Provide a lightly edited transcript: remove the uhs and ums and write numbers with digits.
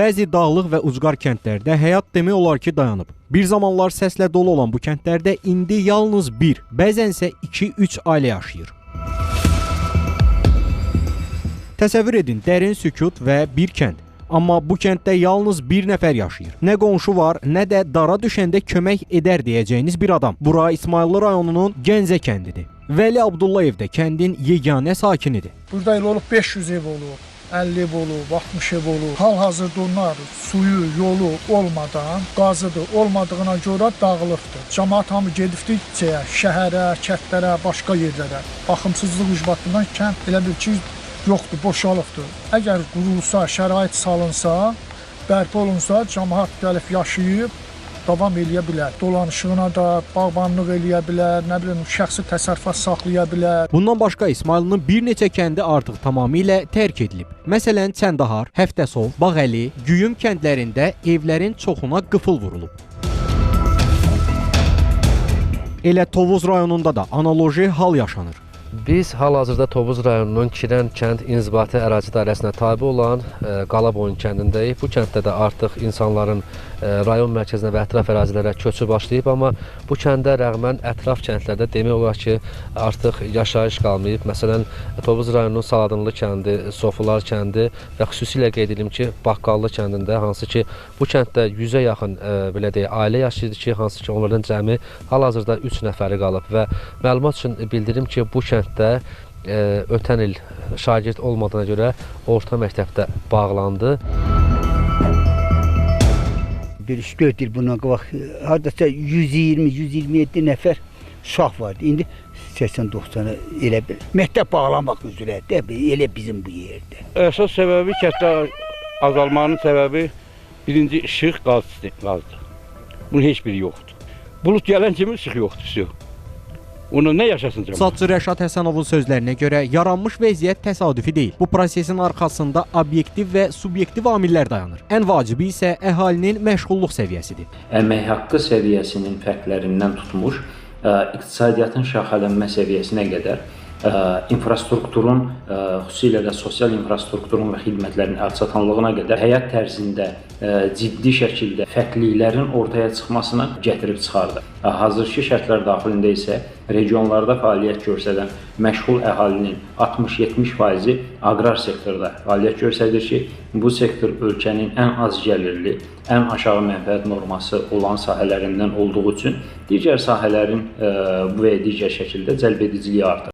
Bəzi dağlıq və ucqar kəndlərdə həyat demək olar ki, dayanıb. Bir zamanlar səslə dolu olan bu kəndlərdə indi yalnız bir, bəzənsə 2-3 ailə yaşayır. Təsəvvür edin, dərin sükut və bir kənd. Amma bu kənddə yalnız bir nəfər yaşayır. Nə qonşu var, nə də dara düşəndə kömək edər deyəcəyiniz bir adam. Bura İsmayıllı rayonunun Gəncə kəndidir. Vəli Abdullayev də kəndin yeganə sakinidir. Burada il olub 500 ev olub, 50 ev olub, 60 ev olub. Hal-hazırda onlar suyu, yolu olmadan, qazıdır olmadığına görə dağılıbdır. Cəmaət hamı gedibdir şəhərə, kəndlərə, başqa yerlərə. Baxımsızlıq ucbatından kənd elə bil ki, yoxdur, boşalıbdır. Əgər qurulsa, şərait salınsa, bərpa olunsa, cəmaət gəlib yaşayıb, davam eləyə bilər. Dolanışığına da bağbanlıq eləyə bilər, nə bilim, şəxsi təsərrüfat saxlaya bilər. Bundan başqa İsmayıllının bir neçə kəndi artıq tamamilə tərk edilib. Məsələn, Çəndahar, Həftəsov, Bağəli, Güyüm kəndlərində evlərin çoxuna qıfıl vurulub. Elə Tovuz rayonunda da analoji hal yaşanır. Biz hal-hazırda Tovuz rayonunun Kirən kənd inzibati ərazi dairəsinə tabe olan Qalaboyun kəndindəyik. Bu kənddə də artıq insanların rayon mərkəzinə və ətraf ərazilərə köçü başlayıb, amma bu kəndə rəğmən ətraf kəndlərdə demək olar ki, artıq yaşayış qalmayıb. Məsələn, Tovuz rayonunun Saladınlı kəndi, Sofular kəndi və xüsusilə qeyd edim ki, Baqqallı kəndində, hansı ki, bu kənddə 100-ə yaxın belə deyək, ailə yaşayır ki, hansı ki, onlardan cəmi hal-hazırda 3 nəfəri qalıb və məlumat üçün bildirim ki, bu kənddə ötən il şagird olmadığına görə orta məktəbdə bağlandı. Bir 3-4 il bundan qabaq hardasa 120-127 nəfər uşaq vardı. İndi 80-90-a elə bir məktəb bağlamaq üzrədir, elə bizim bu yerdə. Əsas səbəbi kənddə azalmanın səbəbi birinci işıq, qazdır. Bunun heç biri yoxdur. Bulut gələn kimi işıq yoxdur. Onu nə yaşasın cəmaət? İqtisadçı Rəşad Həsənovun sözlərinə görə yaranmış vəziyyət təsadüfi deyil. Bu prosesin arxasında obyektiv və subyektiv amillər dayanır. Ən vacibi isə əhalinin məşğulluq səviyyəsidir. Əmək haqqı səviyyəsinin fərqlərindən tutmuş, iqtisadiyyatın şaxələnmə səviyyəsinə qədər, infrastrukturun, xüsusilə də sosial infrastrukturun və xidmətlərin əlçatanlığına qədər həyat tərzində ciddi şəkildə fərqliliklərin ortaya çıxmasına gətirib çıxardı. Hazırki şərtlər daxilində isə regionlarda fəaliyyət göstərən məşğul əhalinin 60-70%-i aqrar sektorda fəaliyyət göstərir ki, bu sektor ölkənin ən az gəlirli, ən aşağı mənfəət norması olan sahələrindən olduğu üçün digər sahələrin bu və digər şəkildə cəlbediciliyi artır.